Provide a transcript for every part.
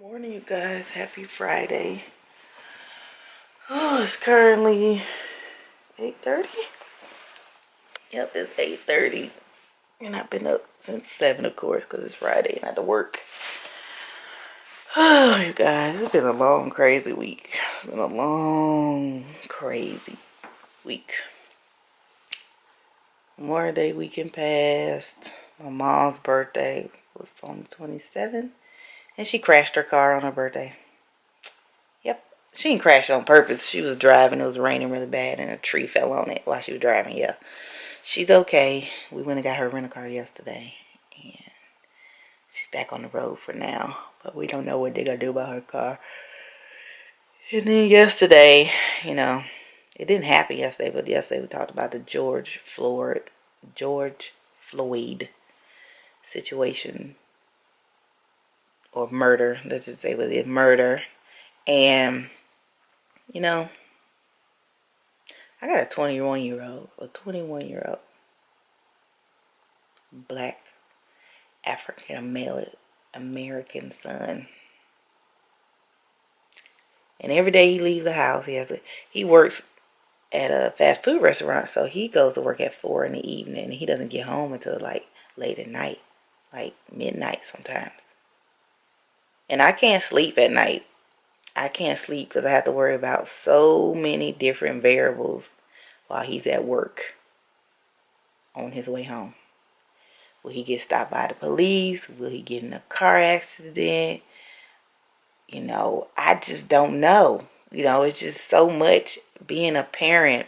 Morning, you guys. Happy Friday. Oh, it's currently 8:30. Yep, it's 8:30. And I've been up since 7, of course, because it's Friday and I had to work. Oh, you guys, it's been a long, crazy week. It's been a long, crazy week. Memorial Day weekend passed. My mom's birthday was on the 27th. And she crashed her car on her birthday. Yep. She didn't crash on purpose. She was driving. It was raining really bad and a tree fell on it while she was driving. Yeah. She's okay. We went and got her rental car yesterday. And she's back on the road for now. But we don't know what they're going to do about her car. And then yesterday, it didn't happen yesterday, but yesterday we talked about the George Floyd situation. Or murder. Let's just say what it is. Murder. And, I got a 21-year-old black African American son. And every day he leaves the house, he works at a fast food restaurant, so he goes to work at 4 in the evening and he doesn't get home until like late at night, like midnight sometimes. And I can't sleep at night. I can't sleep because I have to worry about so many different variables while he's at work on his way home. Will he get stopped by the police? Will he get in a car accident? I just don't know. It's just so much being a parent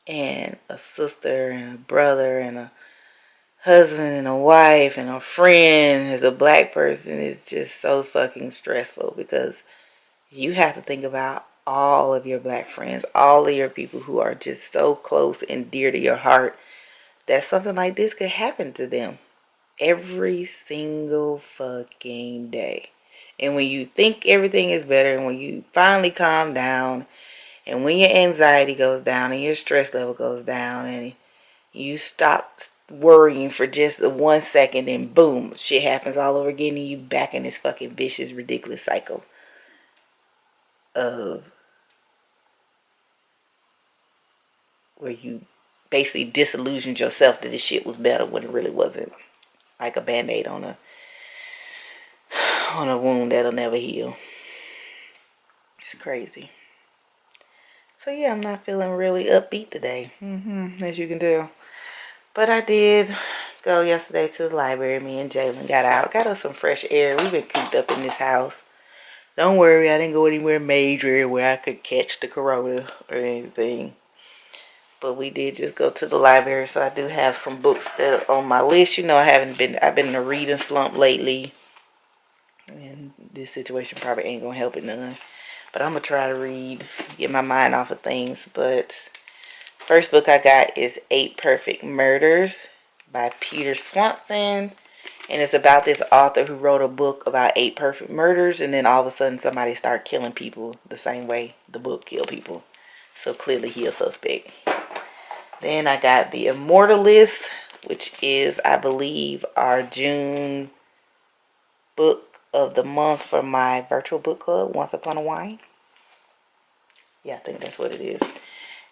and a sister and a brother and a husband and a wife and a friend as a black person is just so fucking stressful because you have to think about all of your black friends, all of your people who are just so close and dear to your heart that something like this could happen to them every single fucking day. And when you think everything is better and when you finally calm down and when your anxiety goes down and your stress level goes down and you stop worrying for just the 1 second and boom, shit happens all over again and you back in this fucking vicious, ridiculous cycle of where you basically disillusioned yourself that this shit was better when it really wasn't. Like a band-aid on a wound that'll never heal. It's crazy. So yeah, I'm not feeling really upbeat today, as you can tell. But I did go yesterday to the library. Me and Jalen got us some fresh air. We've been cooped up in this house. Don't worry, I didn't go anywhere major where I could catch the corona or anything. But we did just go to the library, so I do have some books that are on my list. I've been in a reading slump lately. And this situation probably ain't gonna help it none. But I'm gonna try to read, get my mind off of things. But first book I got is 8 Perfect Murders by Peter Swanson. And it's about this author who wrote a book about 8 perfect murders. And then all of a sudden somebody started killing people the same way the book killed people. So clearly he a suspect. Then I got The Immortalist, which is, I believe, our June book of the month for my virtual book club, Once Upon a Wine. Yeah, I think that's what it is.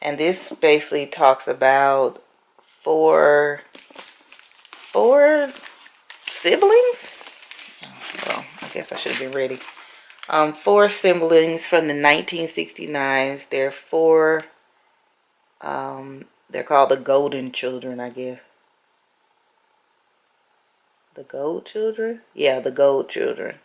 And this basically talks about four siblings. Well, I guess I should have been ready. 4 siblings from the 1969s. They're 4. They're called the Golden Children, I guess. The Gold Children? Yeah, the Gold Children.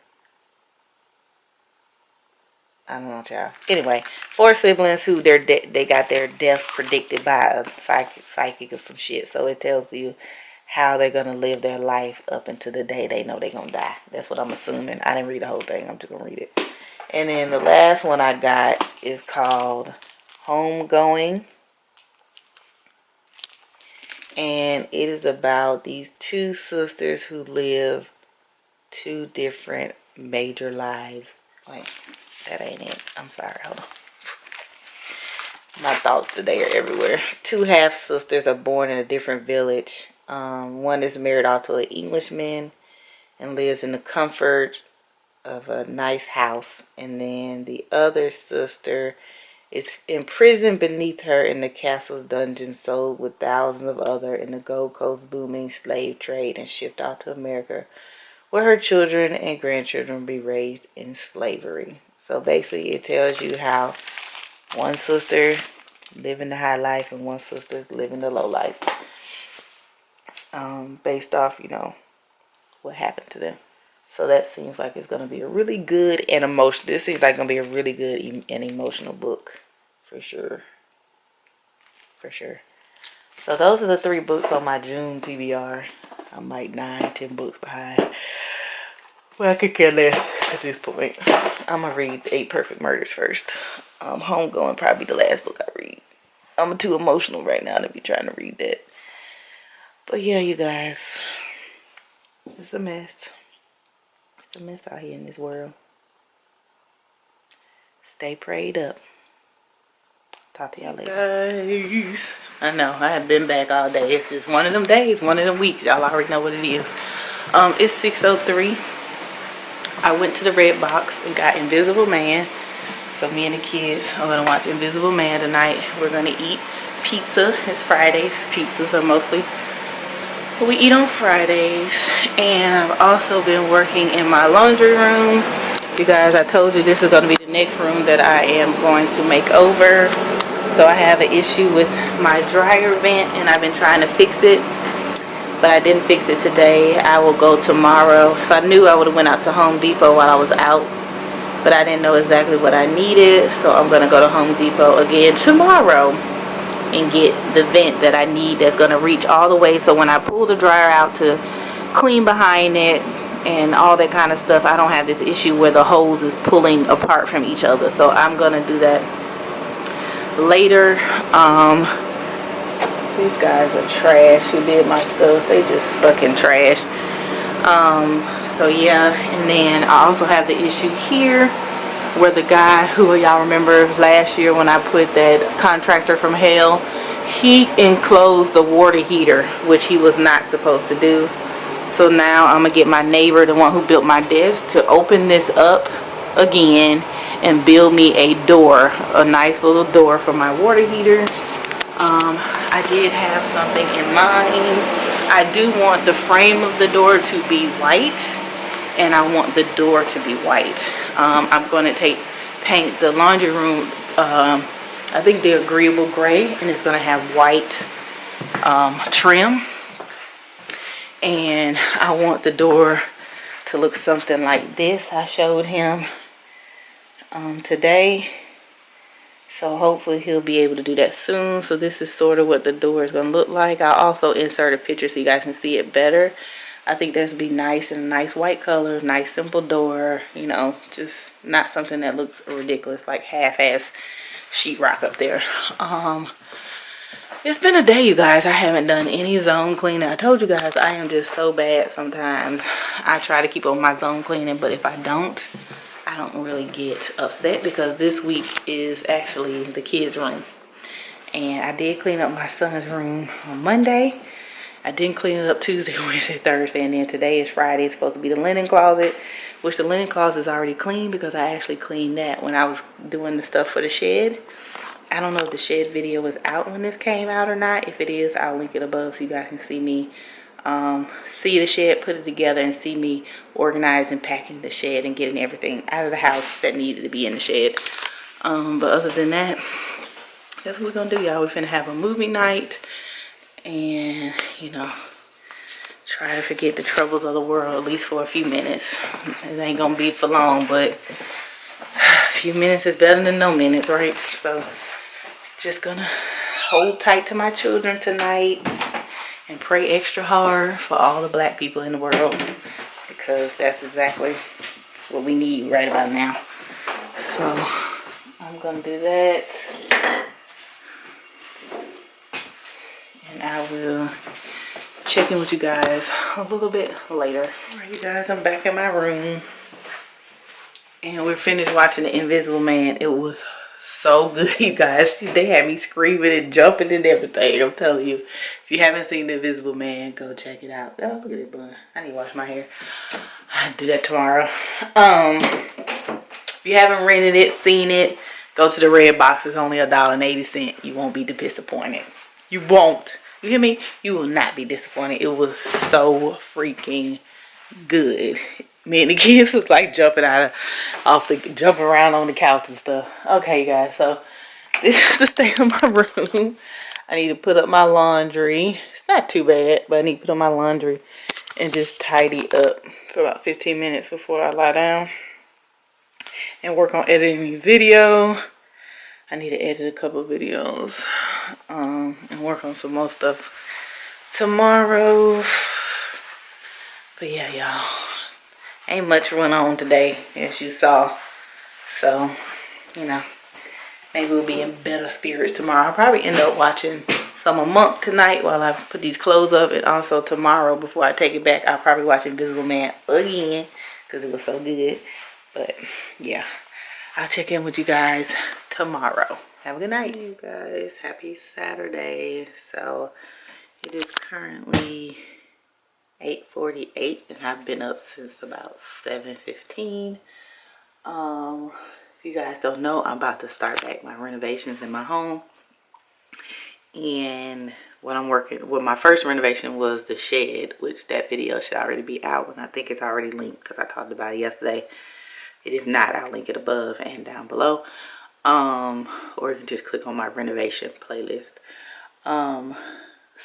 I don't know, child. Anyway, 4 siblings who they got their deaths predicted by a psychic or some shit. So it tells you how they're gonna live their life up until the day they know they're gonna die. That's what I'm assuming. I didn't read the whole thing. I'm just gonna read it. And then the last one I got is called Homegoing. And it is about these 2 sisters who live 2 different major lives. Wait, that ain't it. I'm sorry, hold on. My thoughts today are everywhere. 2 half sisters are born in a different village. One is married off to an Englishman, and lives in the comfort of a nice house. And then the other sister is imprisoned beneath her in the castle's dungeon, sold with thousands of other in the Gold Coast booming slave trade, and shipped out to America, where her children and grandchildren will be raised in slavery. So basically it tells you how one sister living the high life and one sister living the low life, based off, you know, what happened to them. So that seems like it's going to be a really good and emotional. This seems like going to be a really good and emotional book. For sure. For sure. So those are the 3 books on my June TBR. I'm like 9-10 books behind. Well, I could care less at this point. I'm going to read 8 Perfect Murders first. Homegoing probably the last book I read. I'm too emotional right now to be trying to read that. But yeah, you guys. It's a mess. It's a mess out here in this world. Stay prayed up. Talk to y'all later. Guys, I know I have been back all day. It's just one of them days, one of them weeks. Y'all already know what it is. It's 6:03. I went to the Red Box and got Invisible Man. So me and the kids are gonna watch Invisible Man tonight. We're gonna eat pizza. It's Friday. Pizzas are mostly what we eat on Fridays. And I've also been working in my laundry room. You guys, I told you this is going to be the next room that I am going to make over. So I have an issue with my dryer vent and I've been trying to fix it, but I didn't fix it today. I will go tomorrow. If I knew, I would have went out to Home Depot while I was out, but I didn't know exactly what I needed. So I'm going to go to Home Depot again tomorrow and get the vent that I need that's going to reach all the way. So when I pull the dryer out to clean behind it and all that kind of stuff, I don't have this issue where the hose is pulling apart from each other. So I'm gonna do that later. These guys are trash who did my stuff. They just fucking trash. So yeah, and then I also have the issue here where the guy who y'all remember last year when I put that contractor from hell, he enclosed the water heater, which he was not supposed to do. So now I'm going to get my neighbor, the one who built my desk, to open this up again and build me a door, a nice little door for my water heater. I did have something in mind. I do want the frame of the door to be white, and I want the door to be white. I'm going to paint the laundry room, I think the agreeable gray, and it's going to have white trim. And I want the door to look something like this. I showed him today, so hopefully he'll be able to do that soon. So this is sort of what the door is going to look like. I'll also insert a picture so you guys can see it better. I think this would be nice in a nice white color, nice simple door, you know, just not something that looks ridiculous like half-ass sheetrock up there. It's been a day, you guys. I haven't done any zone cleaning. I told you guys I am just so bad sometimes. I try to keep on my zone cleaning, but if I don't really get upset because this week is actually the kids' room. And I did clean up my son's room on Monday. I didn't clean it up Tuesday, Wednesday, Thursday, and then today is Friday. It's supposed to be the linen closet, which the linen closet is already clean because I actually cleaned that when I was doing the stuff for the shed. I don't know if the shed video is out when this came out or not. If it is, I'll link it above so you guys can see me see the shed, put it together, and see me organizing, packing the shed, and getting everything out of the house that needed to be in the shed. But other than that, that's what we're gonna do, y'all. We're finna have a movie night and, you know, try to forget the troubles of the world, at least for a few minutes. It ain't gonna be for long, but a few minutes is better than no minutes, right? So just gonna hold tight to my children tonight and pray extra hard for all the black people in the world, because that's exactly what we need right about now. So I'm gonna do that, and I will check in with you guys a little bit later. All right, you guys, I'm back in my room and we're finished watching The Invisible Man. It was so good, you guys. They had me screaming and jumping and everything. I'm telling you. If you haven't seen The Invisible Man, go check it out. Oh, look at it bun. I need to wash my hair. I'll do that tomorrow. If you haven't rented it, seen it, go to the red box. It's only $1.80. You won't be disappointed. You won't. You hear me? You will not be disappointed. It was so freaking good. Me and the kids was like jumping jumping around on the couch and stuff. Okay, guys. So this is the state of my room. I need to put up my laundry. It's not too bad, but I need to put up my laundry and just tidy up for about 15 minutes before I lie down and work on editing the video. I need to edit a couple videos and work on some more stuff tomorrow. But yeah, y'all, ain't much went on today, as you saw. So, you know, maybe we'll be in better spirits tomorrow. I'll probably end up watching some of Monk tonight while I put these clothes up. And also tomorrow, before I take it back, I'll probably watch Invisible Man again because it was so good. But yeah, I'll check in with you guys tomorrow. Have a good night, you guys. Happy Saturday. So it is currently 8:48 and I've been up since about 7:15. If you guys don't know, I'm about to start back my renovations in my home. And my first renovation was the shed, which that video should already be out, and I think it's already linked because I talked about it yesterday. If not, I'll link it above and down below. Or you can just click on my renovation playlist.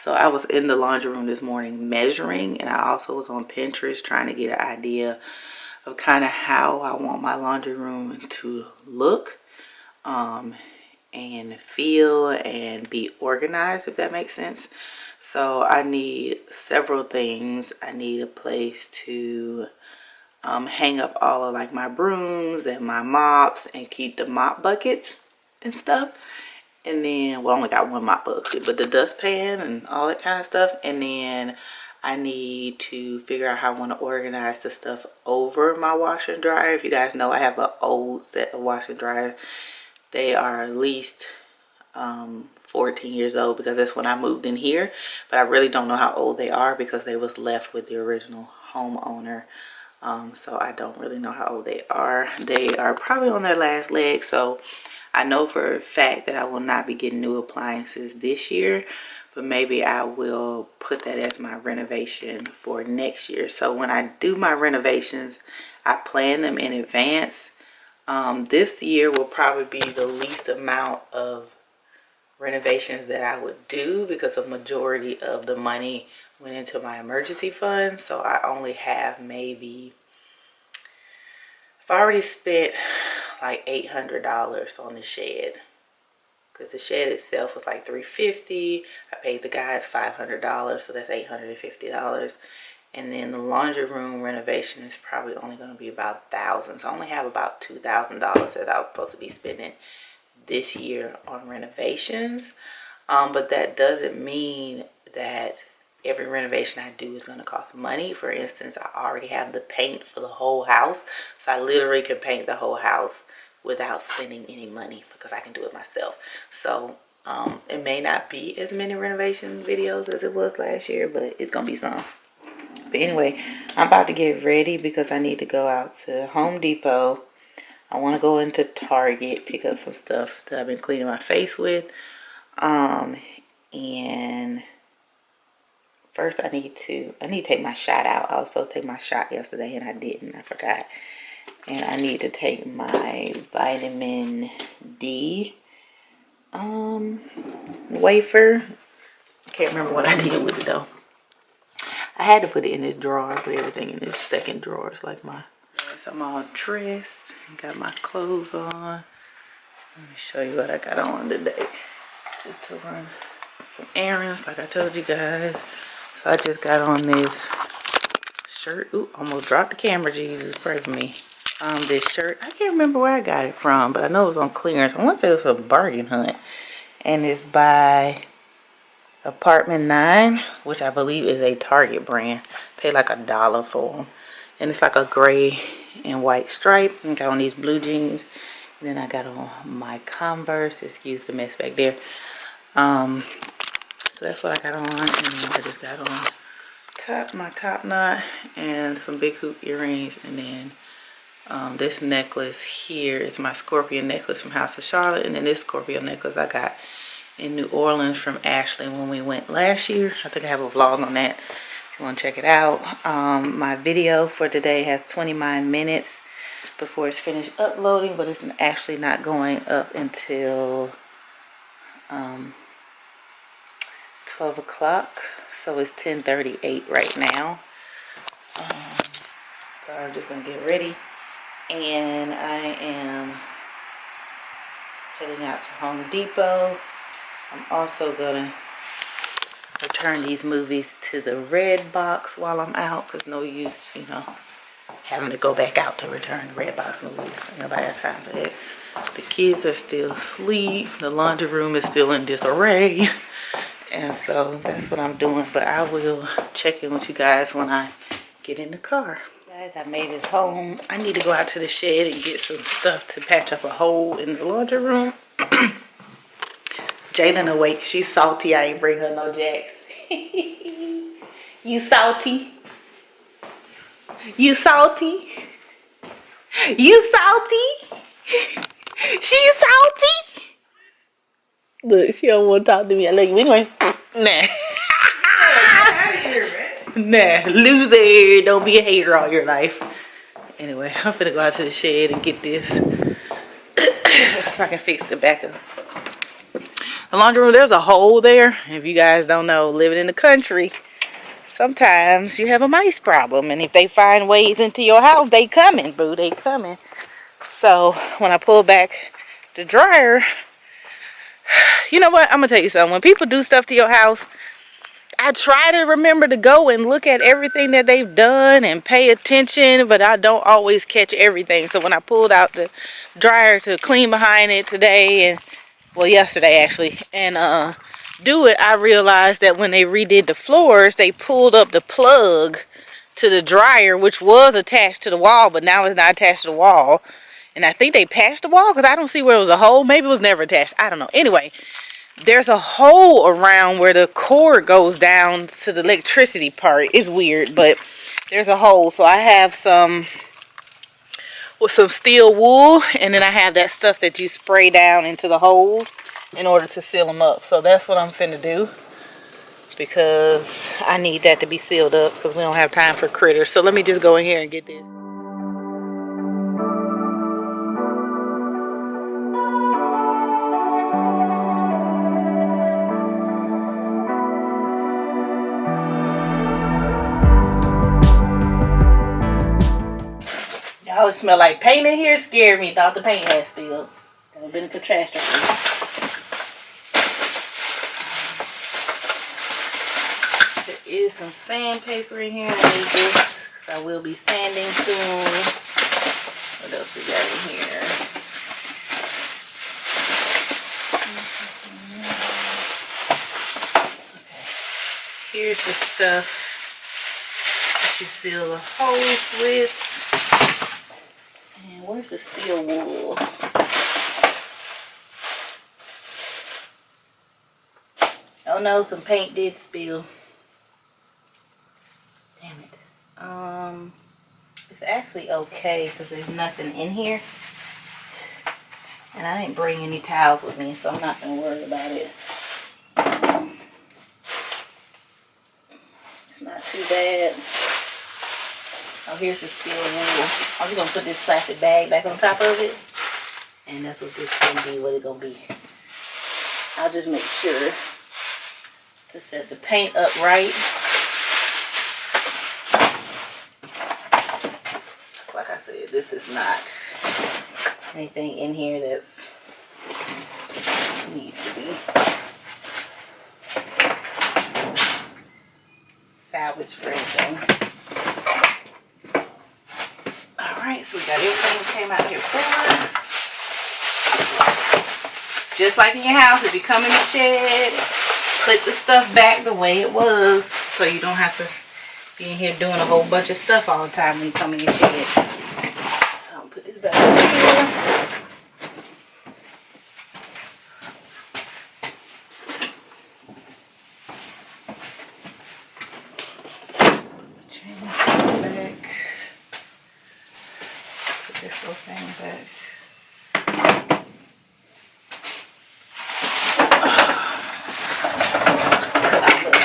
So I was in the laundry room this morning measuring, and I also was on Pinterest trying to get an idea of kind of how I want my laundry room to look and feel and be organized, if that makes sense. So I need several things. I need a place to hang up all of like my brooms and my mops and keep the mop buckets and stuff. And then, well, I only got one mop bucket, but the dustpan and all that kind of stuff. And then I need to figure out how I want to organize the stuff over my washer and dryer. If you guys know, I have an old set of washer and dryer. They are at least 14 years old because that's when I moved in here. But I really don't know how old they are because they was left with the original homeowner. So I don't really know how old they are. They are probably on their last leg. So I know for a fact that I will not be getting new appliances this year, but maybe I will put that as my renovation for next year. So when I do my renovations, I plan them in advance. This year will probably be the least amount of renovations that I would do because a majority of the money went into my emergency fund. So I only have maybe, I've already spent like $800 on the shed because the shed itself was like $350. I paid the guys $500, so that's $850. And then the laundry room renovation is probably only going to be about $1,000. So I only have about $2,000 that I was supposed to be spending this year on renovations. But that doesn't mean that every renovation I do is going to cost money. For instance, I already have the paint for the whole house. So I literally can paint the whole house without spending any money because I can do it myself. So it may not be as many renovation videos as it was last year, but it's going to be some. But anyway, I'm about to get ready because I need to go out to Home Depot. I want to go into Target, pick up some stuff that I've been cleaning my face with. And first I need to take my shot out. I was supposed to take my shot yesterday and I didn't. I forgot. And I need to take my vitamin D wafer. I can't remember what I did with it though. I had to put it in this drawer, put everything in this second drawer. It's like my, so I'm all dressed, got my clothes on. Let me show you what I got on today. Just to run some errands, like I told you guys. So I just got on this shirt. Ooh, almost dropped the camera, Jesus, pray for me. This shirt, I can't remember where I got it from, but I know it was on clearance. I want to say it was a bargain hunt. And it's by Apartment 9, which I believe is a Target brand. Paid like $1 for them. And it's like a gray and white stripe. And got on these blue jeans. And then I got on my Converse. Excuse the mess back there. So that's what I got on. And then I just got on my top knot and some big hoop earrings. And then this necklace here is my scorpion necklace from House of Charlotte. And then this scorpion necklace I got in New Orleans from Ashley when we went last year. I think I have a vlog on that if you want to check it out. My video for today has 29 minutes before it's finished uploading, but it's actually not going up until 12 o'clock. So it's 10:38 right now. So I'm just gonna get ready, and I am heading out to Home Depot. I'm also gonna return these movies to the red box while I'm out, because no use, you know, having to go back out to return the red box movies. Nobody has time for that. The kids are still asleep. The laundry room is still in disarray. And so that's what I'm doing. But I will check in with you guys when I get in the car. Guys, I made it home. I need to go out to the shed and get some stuff to patch up a hole in the laundry room. Jalen awake. She's salty. I ain't bring her no jacks. You salty? You salty? You salty? She's salty? Look, she don't want to talk to me. I look, anyway. Nah. Nah, loser. Don't be a hater all your life. Anyway, I'm finna go out to the shed and get this so I can fix the back of the laundry room. There's a hole there. If you guys don't know, living in the country, sometimes you have a mice problem. And if they find ways into your house, they coming, boo. They coming. So when I pull back the dryer, you know what? I'm going to tell you something. When people do stuff to your house, I try to remember to go and look at everything that they've done and pay attention, but I don't always catch everything. So when I pulled out the dryer to clean behind it today, and well, yesterday actually, and do it, I realized that when they redid the floors, they pulled up the plug to the dryer, which was attached to the wall, but now it's not attached to the wall. And I think they patched the wall, because I don't see where it was a hole. Maybe it was never attached. I don't know. Anyway, there's a hole around where the cord goes down to the electricity part. It's weird, but there's a hole. So I have some steel wool, and then I have that stuff that you spray down into the holes in order to seal them up. So that's what I'm finna do, because I need that to be sealed up, because we don't have time for critters. So let me just go in here and get this. Y'all, it smell like paint in here. Scared me. Thought the paint had spilled. That would have been a catastrophe. There is some sandpaper in here. I need this, because I will be sanding soon. What else we got in here? Okay. Here's the stuff that you seal the holes with. And where's the steel wool? Oh no, some paint did spill. Damn it. It's actually okay, because there's nothing in here. And I didn't bring any towels with me, so I'm not going to worry about it. It's not too bad. Oh, here's the steel wool. I'm just going to put this plastic bag back on top of it. And that's what this is going to be, what it's going to be. I'll just make sure to set the paint up right. Like I said, this is not anything in here that's needs to be salvaged for anything. Alright, so we got everything that came out here forward. Just like in your house, if you come in the shed, put the stuff back the way it was, so you don't have to be in here doing a whole bunch of stuff all the time when you come in your shed. So I'm gonna put this back over here. things back.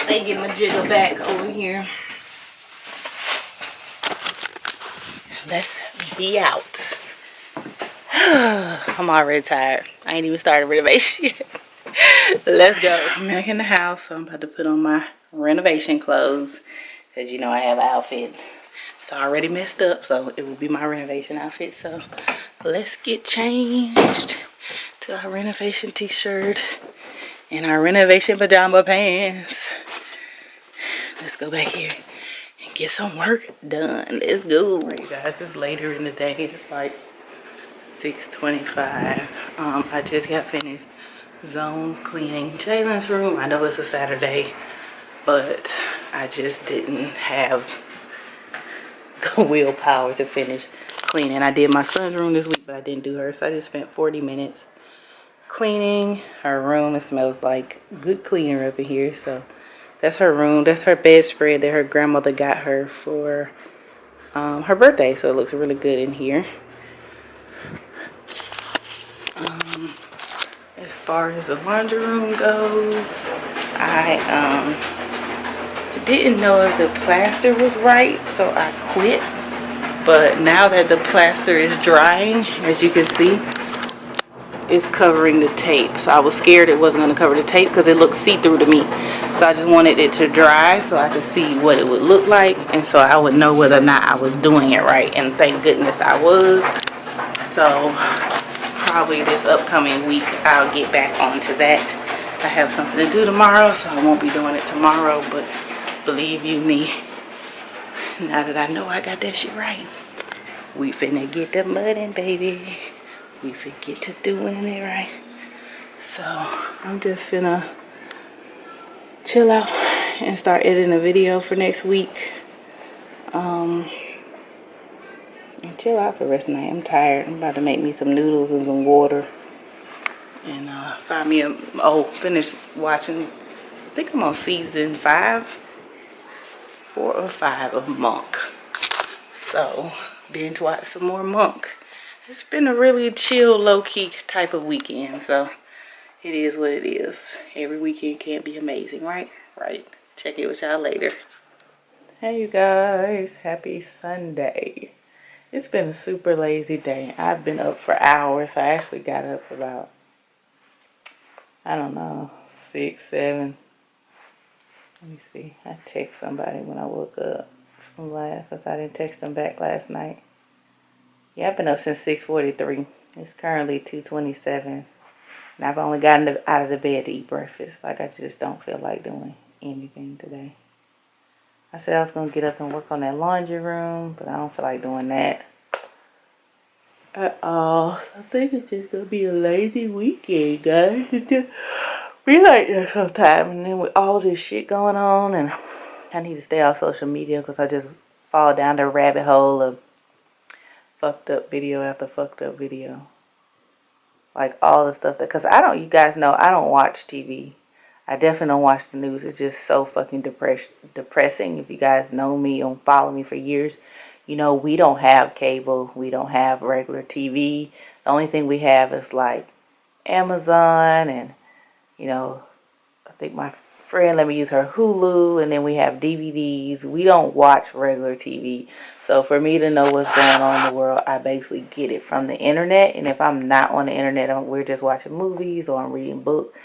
They get my jigger back over here. Let's be out. I'm already tired. I ain't even started renovation yet. Let's go. I'm back in the house, so I'm about to put on my renovation clothes. Because you know I have an outfit. It's already messed up, so it will be my renovation outfit. So let's get changed to our renovation t-shirt and our renovation pajama pants. Let's go back here and get some work done. Let's go. Alright, you guys, it's later in the day. It's like 6:25. I just got finished zone cleaning Jalen's room. I know it's a Saturday, but I just didn't have the willpower to finish cleaning. I did my son's room this week, but I didn't do hers, so I just spent 40 minutes cleaning her room. It smells like good cleaner up in here. So that's her room. That's her bedspread that her grandmother got her for her birthday, so it looks really good in here. As far as the laundry room goes, I didn't know if the plaster was right, so I quit. But now that the plaster is drying, as you can see, it's covering the tape. So I was scared it wasn't going to cover the tape because it looked see-through to me. So I just wanted it to dry so I could see what it would look like, and so I would know whether or not I was doing it right. And thank goodness I was. So probably this upcoming week I'll get back onto that. I have something to do tomorrow, so I won't be doing it tomorrow, but believe you me, now that I know I got that shit right, we finna get the mudding, baby. We forget to doing it right. So I'm just finna chill out and start editing a video for next week. And chill out for the rest of the night. I'm tired. I'm about to make me some noodles and some water. And find me a, finish watching, I think I'm on season 4 or 5 of Monk. So, binge watch some more Monk. It's been a really chill, low-key type of weekend. So, it is what it is. Every weekend can't be amazing, right? Right. Check it with y'all later. Hey, you guys. Happy Sunday. It's been a super lazy day. I've been up for hours. I actually got up about, I don't know, 6, 7. Let me see. I text somebody when I woke up from last, because I didn't text them back last night. Yeah, I've been up since 6:43. It's currently 2:27. And I've only gotten out of the bed to eat breakfast. Like, I just don't feel like doing anything today. I said I was going to get up and work on that laundry room, but I don't feel like doing that at all. So I think it's just going to be a lazy weekend, guys. It just be like that sometimes. And then with all this shit going on, and I need to stay off social media because I just fall down the rabbit hole of fucked up video after fucked up video. Like all the stuff that, because you guys know, I don't watch TV. I definitely don't watch the news. It's just so fucking depressing. If you guys know me and follow me for years, you know we don't have cable. We don't have regular TV. The only thing we have is like Amazon, and you know, I think my friend let me use her Hulu, and then we have DVDs. We don't watch regular TV. So for me to know what's going on in the world, I basically get it from the internet. And if I'm not on the internet, we're just watching movies, or I'm reading books,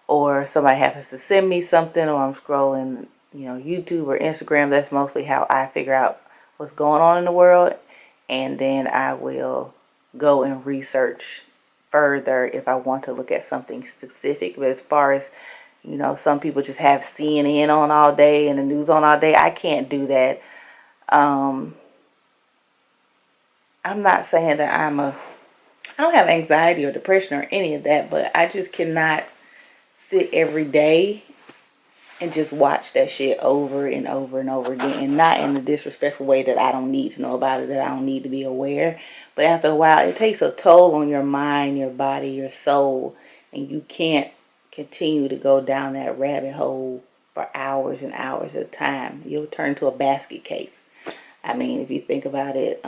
or somebody happens to send me something, or I'm scrolling, you know, YouTube or Instagram. That's mostly how I figure out what's going on in the world. And then I will go and research further if I want to look at something specific. But as far as, you know, some people just have CNN on all day and the news on all day. I can't do that. I'm not saying that I don't have anxiety or depression or any of that, but I just cannot sit every day and just watch that shit over and over and over again, and not in the disrespectful way that I don't need to know about it, that I don't need to be aware. But after a while, it takes a toll on your mind, your body, your soul, and you can't continue to go down that rabbit hole for hours and hours at a time. You'll turn to a basket case. I mean, if you think about it,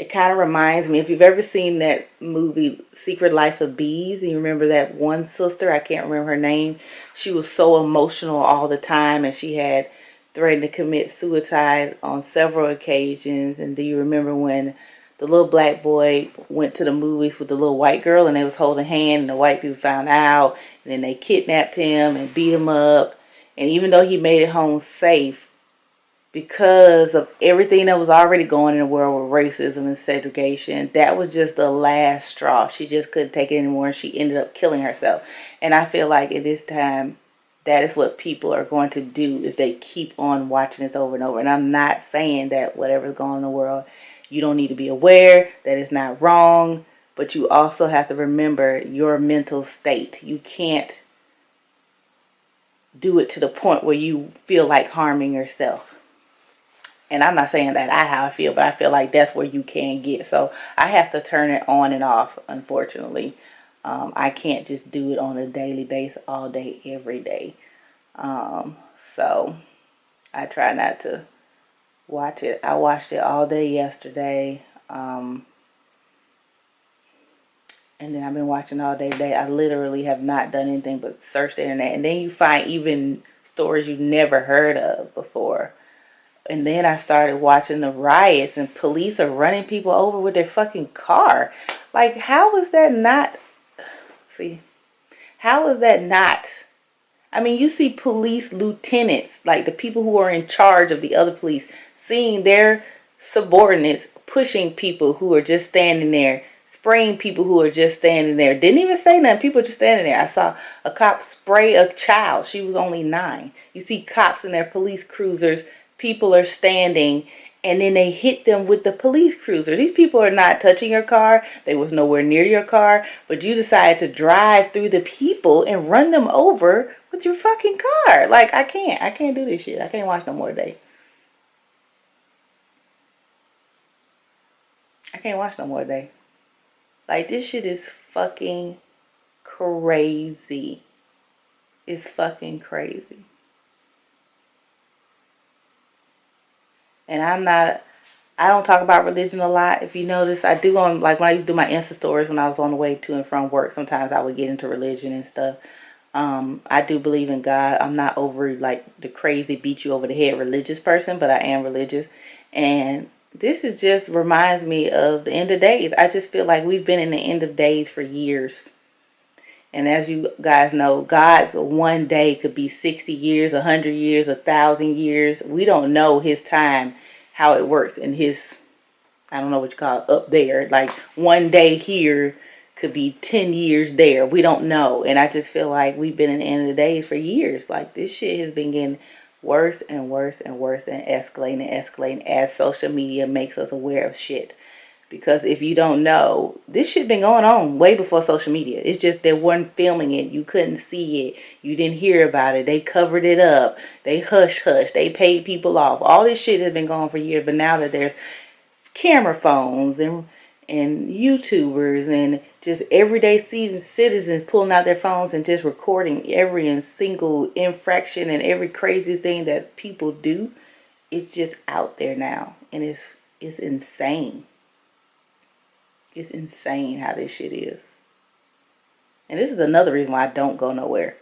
It kind of reminds me, if you've ever seen that movie Secret Life of Bees, and you remember that one sister, I can't remember her name, she was so emotional all the time, and she had threatened to commit suicide on several occasions. And do you remember when the little black boy went to the movies with the little white girl, and they was holding hands, and the white people found out, and then they kidnapped him and beat him up, and even though he made it home safe, because of everything that was already going in the world with racism and segregation, that was just the last straw. She just couldn't take it anymore, and she ended up killing herself. And I feel like at this time, that is what people are going to do if they keep on watching this over and over. And I'm not saying that whatever's going on in the world, you don't need to be aware that it's not wrong, but you also have to remember your mental state. You can't do it to the point where you feel like harming yourself. And I'm not saying that how I feel, but I feel like that's where you can get. So I have to turn it on and off, unfortunately. I can't just do it on a daily basis, all day, every day. So I try not to watch it. I watched it all day yesterday. And then I've been watching all day today. I literally have not done anything but search the internet. And then you find even stories you've never heard of before. And then I started watching the riots, and police are running people over with their fucking car. Like, how is that not... See, how is that not... I mean, you see police lieutenants, like the people who are in charge of the other police, seeing their subordinates pushing people who are just standing there, spraying people who are just standing there. Didn't even say nothing. People just standing there. I saw a cop spray a child. She was only 9. You see cops in their police cruisers. People are standing, and then they hit them with the police cruiser. These people are not touching your car. They was nowhere near your car, but you decided to drive through the people and run them over with your fucking car. Like, I can't do this shit. I can't watch no more today. I can't watch no more today. Like, this shit is fucking crazy. It's fucking crazy. And I don't talk about religion a lot. If you notice, I do on, like when I used to do my Insta stories when I was on the way to and from work, sometimes I would get into religion and stuff. I do believe in God. I'm not over like the crazy beat you over the head religious person, but I am religious. And this is just reminds me of the end of days. I just feel like we've been in the end of days for years. And as you guys know, God's one day could be 60 years, 100 years, 1,000 years. We don't know his time, how it works in his, I don't know what you call it, up there. Like one day here could be 10 years there. We don't know. And I just feel like we've been in the end of the days for years. Like this shit has been getting worse and worse and worse and escalating as social media makes us aware of shit. Because if you don't know, this shit been going on way before social media. It's just they weren't filming it. You couldn't see it. You didn't hear about it. They covered it up. They hush. They paid people off. All this shit has been going on for years. But now that there's camera phones and YouTubers and just everyday citizens pulling out their phones and just recording every and single infraction and every crazy thing that people do, it's just out there now. And it's insane. It's insane how this shit is. And this is another reason why I don't go nowhere.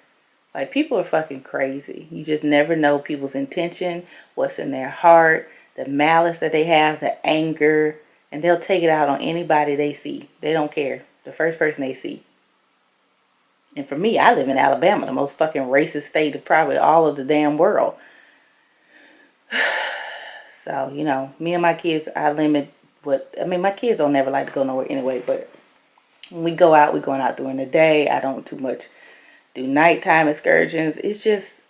Like, people are fucking crazy. You just never know people's intention, what's in their heart, the malice that they have, the anger. And they'll take it out on anybody they see. They don't care. The first person they see. And for me, I live in Alabama, the most fucking racist state of probably all of the damn world. So, you know, me and my kids, I limit my kids don't never like to go nowhere anyway, but when we go out, we're going out during the day. I don't too much do nighttime excursions. It's just,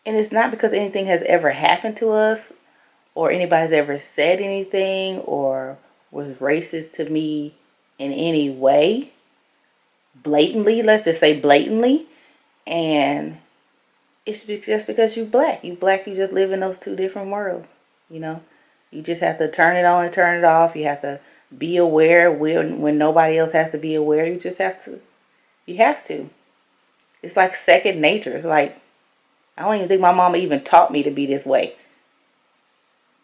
and it's not because anything has ever happened to us or anybody's ever said anything or was racist to me in any way. Blatantly, let's just say blatantly. And it's just because you're black. You just live in those two different worlds, you know. You just have to turn it on and turn it off. You have to be aware when nobody else has to be aware. You just have to. You have to. It's like second nature. It's like, I don't even think my mama even taught me to be this way.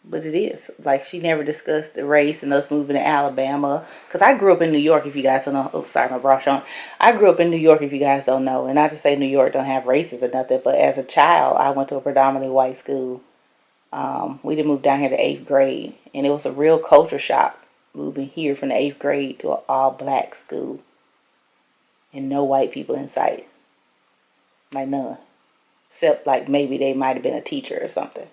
But it is. Like, she never discussed the race and us moving to Alabama. Because I grew up in New York, if you guys don't know. Oh, sorry, my brush on. I grew up in New York, if you guys don't know. And not to say New York don't have races or nothing, but as a child, I went to a predominantly white school. We did move down here to 8th grade. And it was a real culture shock moving here from the 8th grade to an all-black school. And no white people in sight. Like, none. Except, like, maybe they might have been a teacher or something.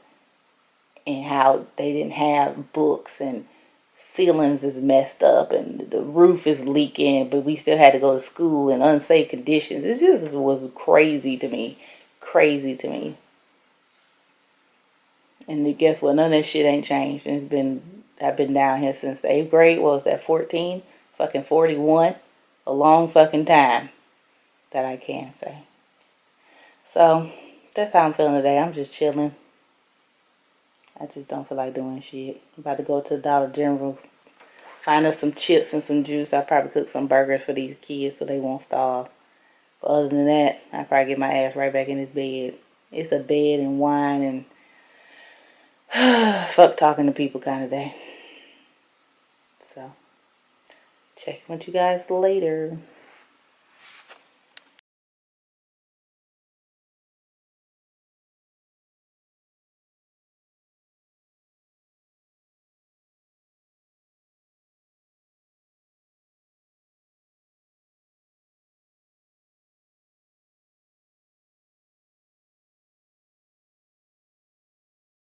And how they didn't have books and ceilings is messed up and the roof is leaking, but we still had to go to school in unsafe conditions. It just was crazy to me. Crazy to me. And guess what? None of that shit ain't changed. And I've been down here since the 8th grade. What was that, 14? Fucking 41. A long fucking time. That I can say. So, that's how I'm feeling today. I'm just chilling. I just don't feel like doing shit. I'm about to go to Dollar General, find us some chips and some juice. I'll probably cook some burgers for these kids so they won't starve. But other than that, I'll probably get my ass right back in this bed. It's a bed and wine and fuck talking to people kind of day. So, check with you guys later.